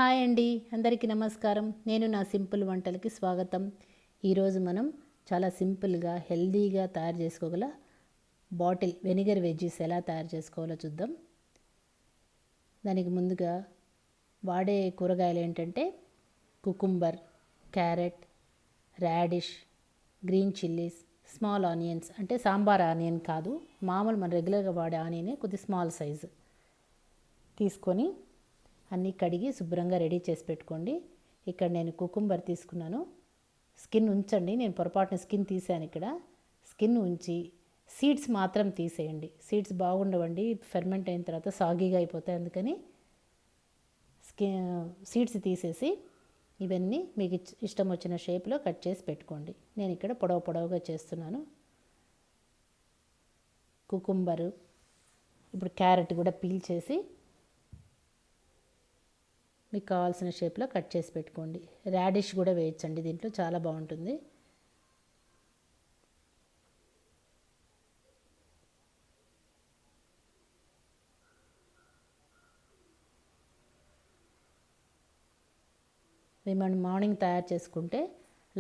Hi అండి, అందరికీ నమస్కారం. నేను నా సింపుల్ వంటలకి స్వాగతం. ఈరోజు మనం చాలా సింపుల్గా హెల్దీగా తయారు చేసుకోగల బాటిల్ వెనిగర్ వెజ్జీస్ ఎలా తయారు చేసుకోవాలో చూద్దాం. దానికి ముందుగా వాడే కూరగాయలు ఏంటంటే cucumber, carrot, radish, green chillies, small onions, అంటే సాంబార్ ఆనియన్ కాదు, మామూలు మన రెగ్యులర్గా వాడే ఆనియనే, కొద్ది స్మాల్ సైజు తీసుకొని అన్నీ కడిగి శుభ్రంగా రెడీ చేసి పెట్టుకోండి. ఇక్కడ నేను కుకుంబర్ తీసుకున్నాను. స్కిన్ ఉంచండి, నేను పొరపాటున స్కిన్ తీసాను. ఇక్కడ స్కిన్ ఉంచి సీడ్స్ మాత్రం తీసేయండి. సీడ్స్ బాగుండవండి, ఫెర్మెంట్ అయిన తర్వాత సాగీగా అయిపోతాయి. అందుకని సీడ్స్ తీసేసి ఇవన్నీ మీకు ఇష్టం వచ్చిన షేప్లో కట్ చేసి పెట్టుకోండి. నేను ఇక్కడ పొడవుగా చేస్తున్నాను. కుకుంబరు, ఇప్పుడు క్యారెట్ కూడా పీల్ చేసి మీకు కావాల్సిన షేప్లో కట్ చేసి పెట్టుకోండి. రాడిష్ కూడా వేయచ్చండి, దీంట్లో చాలా బాగుంటుంది. ఇవి మనం మార్నింగ్ తయారు చేసుకుంటే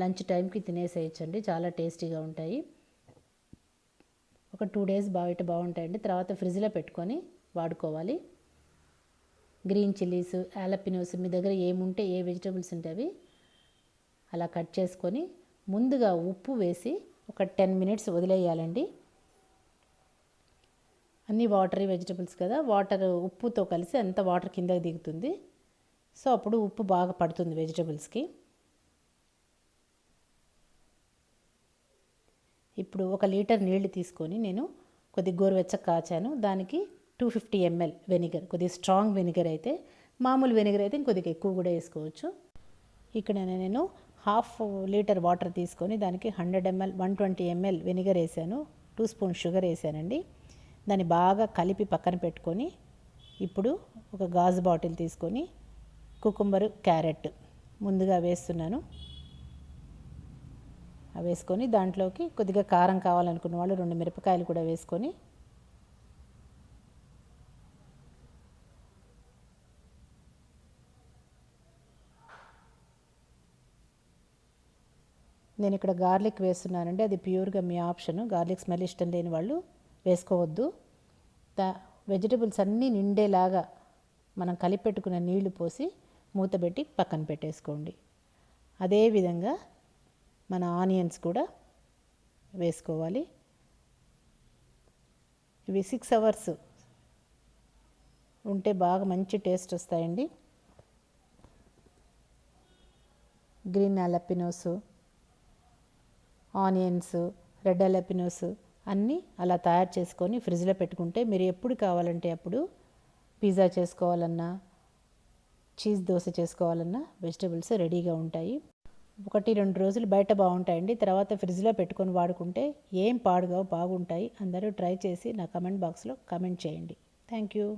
లంచ్ టైంకి తినేసేయచ్చండి, చాలా టేస్టీగా ఉంటాయి. ఒక 2 days బయట బాగుంటాయండి, తర్వాత ఫ్రిడ్జ్లో పెట్టుకొని వాడుకోవాలి. గ్రీన్ చిల్లీస్, యాలపినోస్, మీ దగ్గర ఏముంటే ఏ వెజిటబుల్స్ ఉంటే అవి అలా కట్ చేసుకొని ముందుగా ఉప్పు వేసి ఒక 10 minutes వదిలేయాలండి. అన్నీ వాటరీ వెజిటబుల్స్ కదా, వాటర్ ఉప్పుతో కలిసి అంత వాటర్ కిందకి దిగుతుంది. సో అప్పుడు ఉప్పు బాగా పడుతుంది వెజిటబుల్స్కి. ఇప్పుడు 1 లీటర్ నీళ్లు తీసుకొని నేను కొద్ది గోరువెచ్చగా కాచాను. దానికి 250 ml వెనిగర్, కొద్దిగా స్ట్రాంగ్ వెనిగర్ అయితే, మామూలు వెనిగర్ అయితే ఇంకొద్దిగా ఎక్కువ కూడా వేసుకోవచ్చు. ఇక్కడ నేను 1/2 లీటర్ వాటర్ తీసుకొని దానికి 100 ml 120 ml వెనిగర్ వేసాను, 2 స్పూన్ షుగర్ వేసానండి. దాన్ని బాగా కలిపి పక్కన పెట్టుకొని ఇప్పుడు ఒక గాజు బాటిల్ తీసుకొని కుకుంబరు, క్యారెట్ ముందుగా వేస్తున్నాను. అవి వేసుకొని దాంట్లోకి కొద్దిగా కారం కావాలనుకున్న వాళ్ళు 2 మిరపకాయలు కూడా వేసుకొని నేను ఇక్కడ గార్లిక్ వేస్తున్నానండి, అది ప్యూర్గా మీ ఆప్షన్. గార్లిక్ స్మెల్ ఇష్టం లేని వాళ్ళు వేసుకోవద్దు. వెజిటబుల్స్ అన్నీ నిండేలాగా మనం కలిపెట్టుకున్న నీళ్లు పోసి మూతబెట్టి పక్కన పెట్టేసుకోండి. అదేవిధంగా మన ఆనియన్స్ కూడా వేసుకోవాలి. ఇవి 6 hours ఉంటే బాగా మంచి టేస్ట్ వస్తాయండి. Green jalapeños, onions, red jalapeños అన్నీ అలా తయారు చేసుకొని ఫ్రిడ్జ్లో పెట్టుకుంటే మీరు ఎప్పుడు కావాలంటే అప్పుడు పిజ్జా చేసుకోవాలన్నా, చీజ్ దోశ చేసుకోవాలన్నా వెజిటబుల్స్ రెడీగా ఉంటాయి. 1-2 రోజులు బయట బాగుంటాయండి, తర్వాత ఫ్రిడ్జ్లో పెట్టుకొని వాడుకుంటే ఏం పాడుగా బాగుంటాయి. అందరూ ట్రై చేసి నా కమెంట్ బాక్స్లో కామెంట్ చేయండి. Thank you.